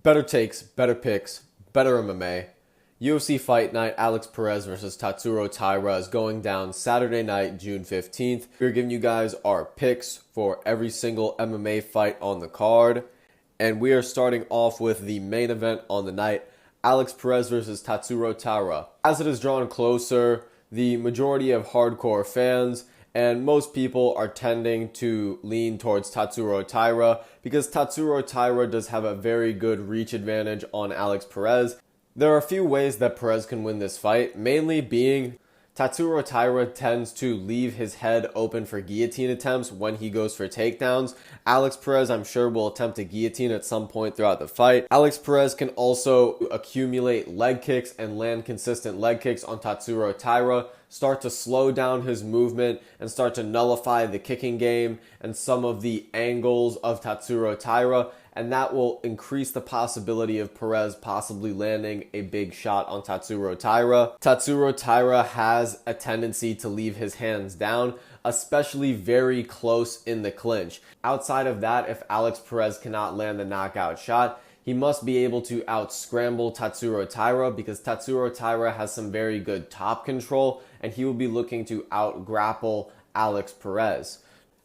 Better takes, better picks, better MMA. UFC Fight Night, Alex Perez versus Tatsuro Taira is going down Saturday night, June 15th. We're giving you guys our picks for every single MMA fight on the card. And we are starting off with the main event on the night, Alex Perez versus Tatsuro Taira. As it is drawn closer, the majority of hardcore fans and most people are tending to lean towards Tatsuro Taira because Tatsuro Taira does have a very good reach advantage on Alex Perez. There are a few ways that Perez can win this fight, mainly being Tatsuro Taira tends to leave his head open for guillotine attempts when he goes for takedowns. Alex Perez, I'm sure, will attempt a guillotine at some point throughout the fight. Alex Perez can also accumulate leg kicks and land consistent leg kicks on Tatsuro Taira, start to slow down his movement and start to nullify the kicking game and some of the angles of Tatsuro Taira, and that will increase the possibility of Perez possibly landing a big shot on Tatsuro Taira. Tatsuro Taira has a tendency to leave his hands down, especially very close in the clinch. Outside of that, if Alex Perez cannot land the knockout shot, he must be able to out-scramble Tatsuro Taira because Tatsuro Taira has some very good top control and he will be looking to out-grapple Alex Perez.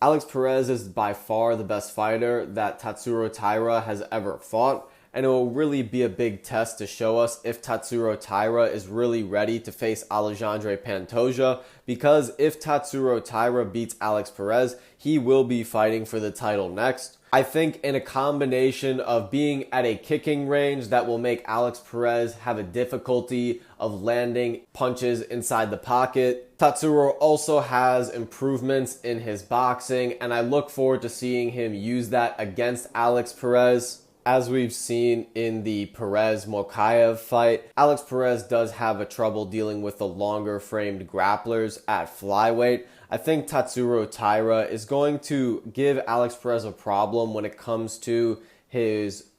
Alex Perez is by far the best fighter that Tatsuro Taira has ever fought, and it will really be a big test to show us if Tatsuro Taira is really ready to face Alexandre Pantoja, because if Tatsuro Taira beats Alex Perez, he will be fighting for the title next. I think in a combination of being at a kicking range that will make Alex Perez have a difficulty of landing punches inside the pocket. Tatsuro also has improvements in his boxing, and I look forward to seeing him use that against Alex Perez. As we've seen in the Perez-Mokaev fight, Alex Perez does have a trouble dealing with the longer framed grapplers at flyweight. I think Tatsuro Taira is going to give Alex Perez a problem when it comes to his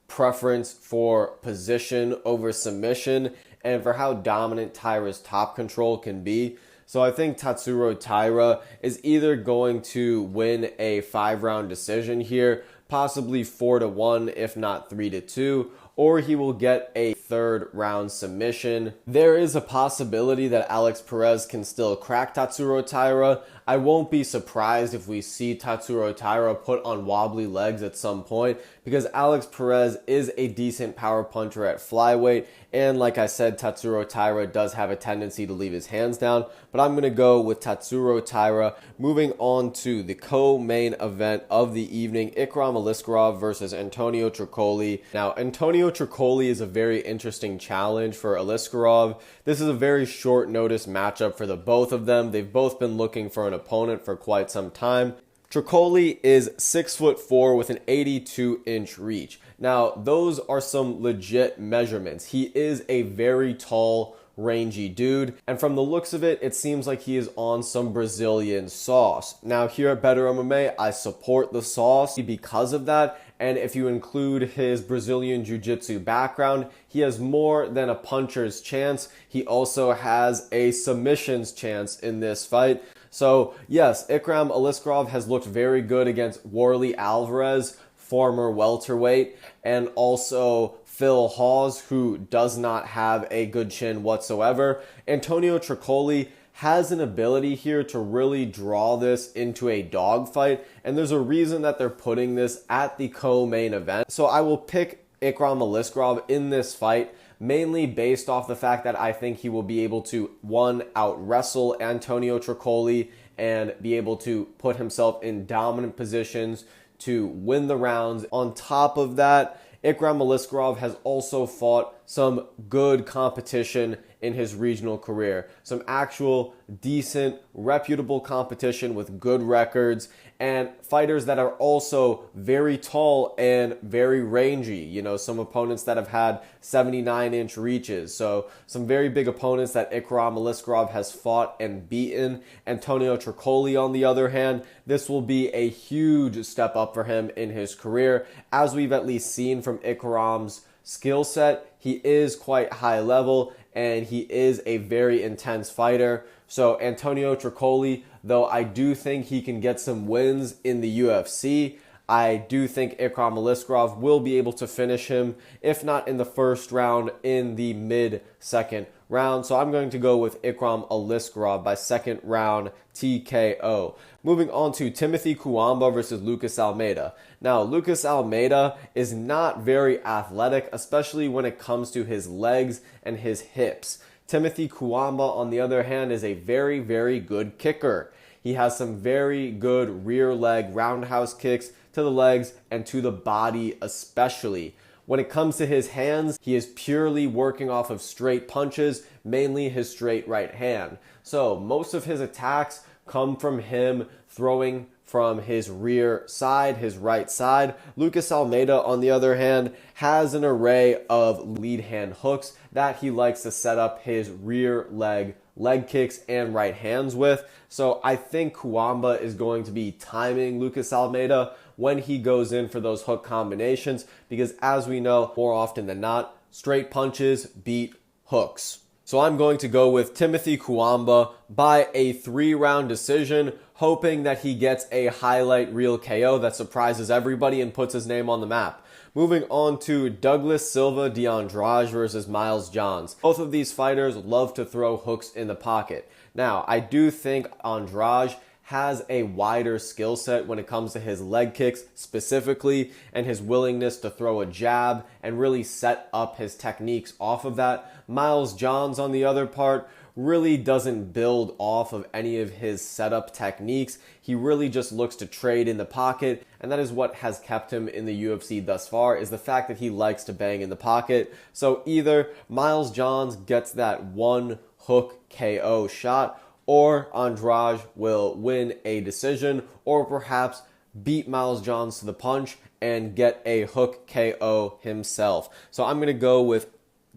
preference for position over submission and for how dominant Taira's top control can be. So I think Tatsuro Taira is either going to win a 5-round decision here, possibly 4-1 if not 3-2, or he will get a 3rd round submission. There is a possibility that Alex Perez can still crack Tatsuro Taira. I won't be surprised if we see Tatsuro Taira put on wobbly legs at some point because Alex Perez is a decent power puncher at flyweight, and like I said, Tatsuro Taira does have a tendency to leave his hands down, but I'm going to go with Tatsuro Taira. Moving on to the co-main event of the evening, Ikram Aliskerov versus Antonio Tricoli. Now, Antonio Tricoli is a very interesting challenge for Aliskerov. This is a very short notice matchup for the both of them. They've both been looking for an opponent for quite some time. Tricoli is 6'4" with an 82-inch reach. Now, those are some legit measurements. He is a very tall, rangy dude, and from the looks of it, it seems like he is on some Brazilian sauce. Now, here at Better MMA, I support the sauce because of that, and if you include his Brazilian Jiu-Jitsu background, he has more than a puncher's chance. He also has a submissions chance in this fight. So, yes, Ikram Aliskerov has looked very good against Warlley Alvarez, former welterweight, and also Phil Hawes, who does not have a good chin whatsoever. Antonio Tricoli has an ability here to really draw this into a dogfight, and there's a reason that they're putting this at the co-main event. So I will pick Ikram Aliskerov in this fight, mainly based off the fact that I think he will be able to, one, out-wrestle Antonio Tricoli and be able to put himself in dominant positions to win the rounds. On top of that, Ikram Aliskerov has also fought some good competition in his regional career. Some actual decent, reputable competition with good records and fighters that are also very tall and very rangy. You know, some opponents that have had 79-inch reaches. So some very big opponents that Ikram Aliskerov has fought and beaten. Antonio Tricoli, on the other hand, this will be a huge step up for him in his career. As we've at least seen from Ikram's skill set, he is quite high level and he is a very intense fighter. So Antonio Tricoli, though I do think he can get some wins in the UFC, I do think Ikram Aliskerov will be able to finish him, if not in the first round, in the mid-second round. So I'm going to go with Ikram Aliskerov by second round TKO. Moving on to Timothy Cuamba versus Lucas Almeida. Now, Lucas Almeida is not very athletic, especially when it comes to his legs and his hips. Timothy Cuamba, on the other hand, is a very, very good kicker. He has some very good rear leg roundhouse kicks to the legs and to the body especially. When it comes to his hands, he is purely working off of straight punches, mainly his straight right hand. So most of his attacks come from him throwing from his rear side, his right side. Lucas Almeida, on the other hand, has an array of lead hand hooks that he likes to set up his rear leg kicks and right hands with. So I think Cuamba is going to be timing Lucas Almeida when he goes in for those hook combinations, because as we know, more often than not, straight punches beat hooks. So I'm going to go with Timothy Cuamba by a 3-round decision, hoping that he gets a highlight reel KO that surprises everybody and puts his name on the map. Moving on to Douglas Silva de Andrade versus Miles Johns. Both of these fighters love to throw hooks in the pocket. Now, I do think Andrade has a wider skill set when it comes to his leg kicks specifically, and his willingness to throw a jab and really set up his techniques off of that. Miles Johns, on the other part, really doesn't build off of any of his setup techniques. He really just looks to trade in the pocket, and that is what has kept him in the UFC thus far, is the fact that he likes to bang in the pocket. So either Miles Johns gets that one hook KO shot, or Andrade will win a decision, or perhaps beat Miles Johns to the punch and get a hook KO himself. So I'm going to go with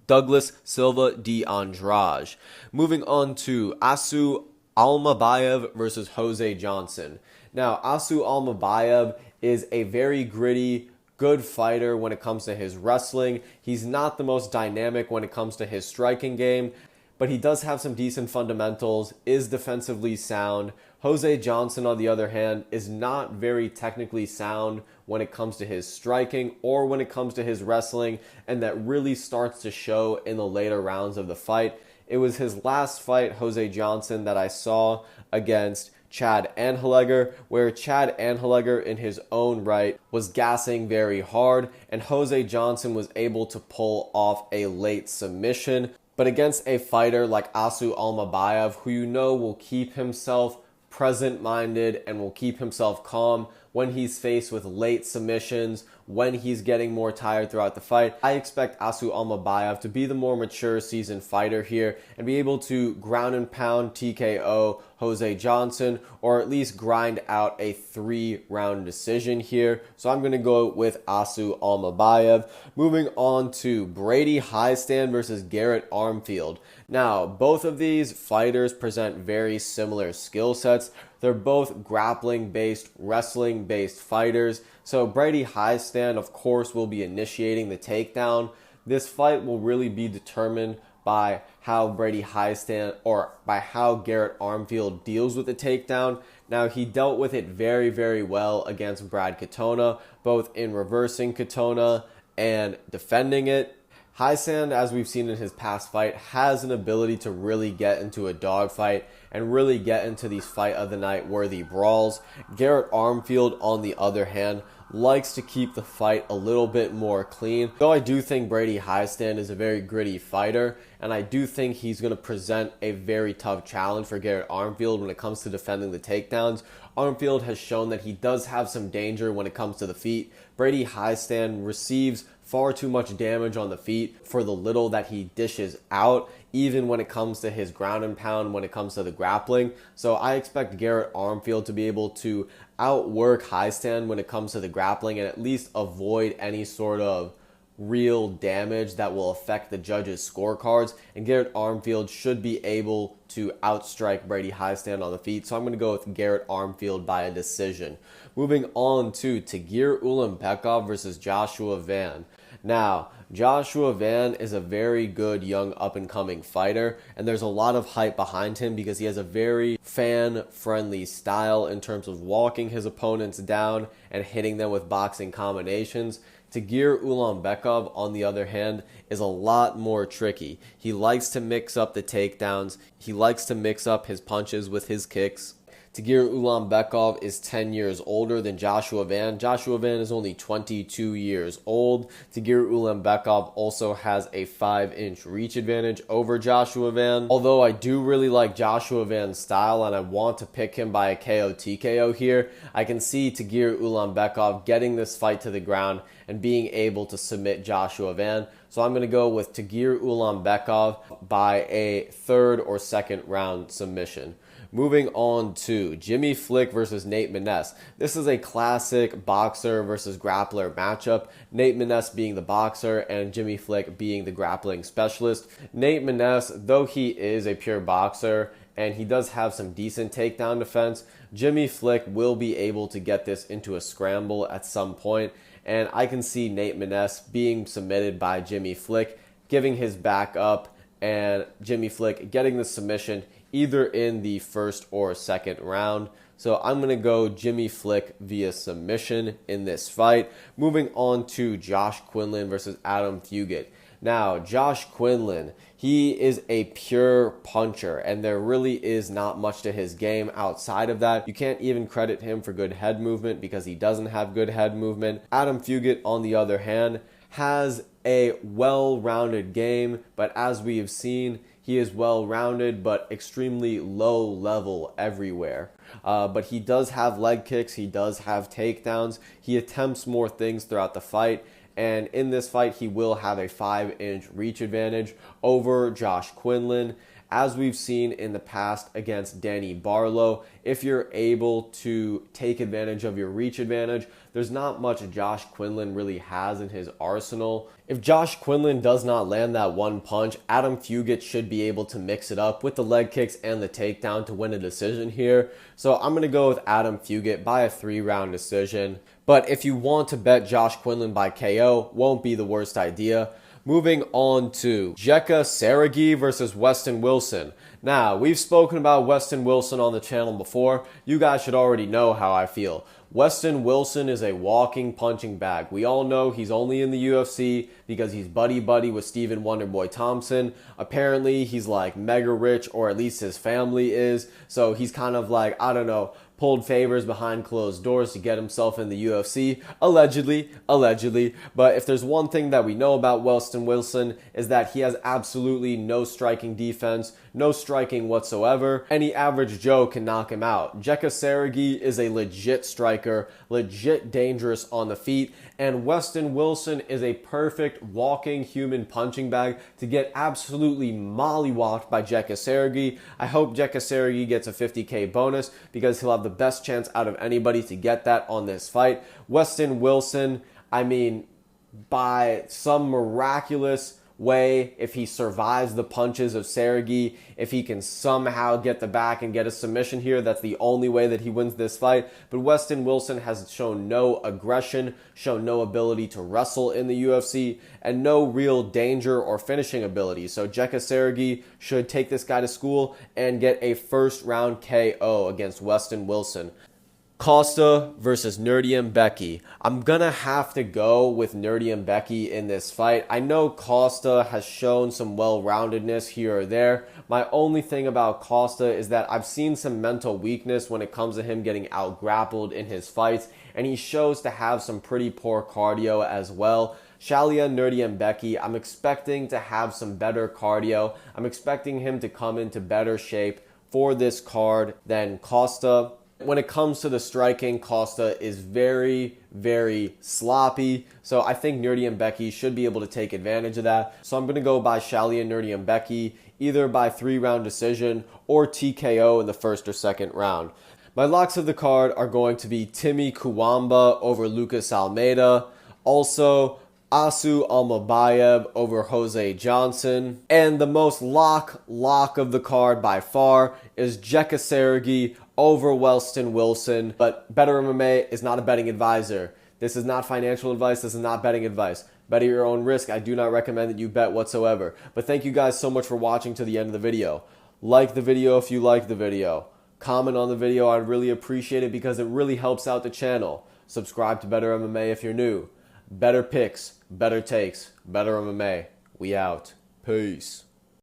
Douglas Silva de Andrade. Moving on to Asu Almabayev versus Jose Johnson. Now, Asu Almabayev is a very gritty, good fighter when it comes to his wrestling. He's not the most dynamic when it comes to his striking game, but he does have some decent fundamentals, is defensively sound. Jose Johnson, on the other hand, is not very technically sound when it comes to his striking or when it comes to his wrestling, and that really starts to show in the later rounds of the fight. It was his last fight, Jose Johnson, that I saw against Chad Anheleger, where Chad Anheleger in his own right was gassing very hard, and Jose Johnson was able to pull off a late submission. But against a fighter like Asu Almabayev, who you know will keep himself present-minded and will keep himself calm when he's faced with late submissions, when he's getting more tired throughout the fight, I expect Asu Almabayev to be the more mature seasoned fighter here and be able to ground and pound TKO Jose Johnson, or at least grind out a 3-round decision here. So I'm going to go with Asu Almabayev. Moving on to Brady Highstand versus Garrett Armfield. Now, both of these fighters present very similar skill sets. They're both grappling-based, wrestling-based fighters. So Brady Highstand, of course, will be initiating the takedown. This fight will really be determined by how Brady Highstand, or by how Garrett Armfield deals with the takedown. Now, he dealt with it very, very well against Brad Katona, both in reversing Katona and defending it. Highstand, as we've seen in his past fight, has an ability to really get into a dogfight and really get into these fight of the night worthy brawls. Garrett Armfield, on the other hand, likes to keep the fight a little bit more clean. Though I do think Brady Highstand is a very gritty fighter, and I do think he's going to present a very tough challenge for Garrett Armfield when it comes to defending the takedowns. Armfield has shown that he does have some danger when it comes to the feet. Brady Highstand receives far too much damage on the feet for the little that he dishes out, even when it comes to his ground and pound, when it comes to the grappling. So I expect Garrett Armfield to be able to outwork Highstand when it comes to the grappling and at least avoid any sort of real damage that will affect the judges' scorecards. And Garrett Armfield should be able to outstrike Brady Highstand on the feet. So I'm going to go with Garrett Armfield by a decision. Moving on to Tagir Ulanbekov versus Joshua Van. Now, Joshua Van is a very good young up-and-coming fighter, and there's a lot of hype behind him because he has a very fan-friendly style in terms of walking his opponents down and hitting them with boxing combinations. Tagir Ulanbekov, on the other hand, is a lot more tricky. He likes to mix up the takedowns. He likes to mix up his punches with his kicks. Tagir Ulanbekov is 10 years older than Joshua Van. Joshua Van is only 22 years old. Tagir Ulanbekov also has a 5-inch reach advantage over Joshua Van. Although I do really like Joshua Van's style and I want to pick him by a KO TKO here, I can see Tagir Ulanbekov getting this fight to the ground and being able to submit Joshua Van. So I'm going to go with Tagir Ulanbekov by a 3rd or 2nd round submission. Moving on to Jimmy Flick versus Nate Maness. This is a classic boxer versus grappler matchup. Nate Maness being the boxer and Jimmy Flick being the grappling specialist. Nate Maness, though he is a pure boxer and he does have some decent takedown defense, Jimmy Flick will be able to get this into a scramble at some point. And I can see Nate Maness being submitted by Jimmy Flick, giving his back up, and Jimmy Flick getting the submission either in the 1st or 2nd round. So I'm going to go Jimmy Flick via submission in this fight. Moving on to Josh Quinlan versus Adam Fugit. Now, Josh Quinlan, he is a pure puncher, and there really is not much to his game outside of that. You can't even credit him for good head movement because he doesn't have good head movement. Adam Fugit, on the other hand, has a well-rounded game, but as we have seen, he is well-rounded but extremely low level everywhere. But he does have leg kicks, he does have takedowns, he attempts more things throughout the fight, and in this fight he will have a 5-inch reach advantage over Josh Quinlan. As we've seen in the past against Danny Barlow, if you're able to take advantage of your reach advantage, there's not much Josh Quinlan really has in his arsenal. If Josh Quinlan does not land that one punch, Adam Fugit should be able to mix it up with the leg kicks and the takedown to win a decision here. So I'm going to go with Adam Fugit by a 3-round decision. But if you want to bet Josh Quinlan by KO, won't be the worst idea. Moving on to Jekka Seregi versus Weston Wilson. Now, we've spoken about Weston Wilson on the channel before. You guys should already know how I feel. Weston Wilson is a walking punching bag. We all know he's only in the UFC because he's buddy-buddy with Stephen Wonderboy Thompson. Apparently, he's like mega rich, or at least his family is. So he's kind of like, I don't know, pulled favors behind closed doors to get himself in the UFC, allegedly. But if there's one thing that we know about Weston Wilson is that he has absolutely no striking defense, no striking whatsoever. Any average Joe can knock him out. Jekka Seregi is a legit striker, legit dangerous on the feet, and Weston Wilson is a perfect walking human punching bag to get absolutely mollywopped by Jekka Seregi. I hope Jekka Seregi gets a 50K bonus because he'll have the best chance out of anybody to get that on this fight. Weston Wilson, I mean, by some miraculous way, if he survives the punches of Seregi, if he can somehow get the back and get a submission here, that's the only way that he wins this fight. But Weston Wilson has shown no aggression, shown no ability to wrestle in the UFC, and no real danger or finishing ability. So Jekka Seregi should take this guy to school and get a 1st round KO against Weston Wilson. Costa versus Nerdy Mbeki. I'm gonna have to go with Nerdy Mbeki in this fight. I know Costa has shown some well-roundedness here or there. My only thing about Costa is that I've seen some mental weakness when it comes to him getting out-grappled in his fights, and he shows to have some pretty poor cardio as well. Shalia Nerdy Mbeki, I'm expecting to have some better cardio. I'm expecting him to come into better shape for this card than Costa. When it comes to the striking, Costa is very, very sloppy. So I think Nerdy Mbeki should be able to take advantage of that. So I'm going to go by Shalia Nerdy Mbeki, either by 3-round decision or TKO in the 1st or 2nd round. My locks of the card are going to be Timmy Kuwamba over Lucas Almeida. Also, Asu Almabayev over Jose Johnson. And the most lock of the card by far is Jekka Seregi over Weston Wilson. But Better MMA is not a betting advisor. This is not financial advice. This is not betting advice. Bet at your own risk. I do not recommend that you bet whatsoever. But thank you guys so much for watching to the end of the video. Like the video if you like the video. Comment on the video. I'd really appreciate it because it really helps out the channel. Subscribe to Better MMA if you're new. Better picks, better takes, better MMA. We out. Peace.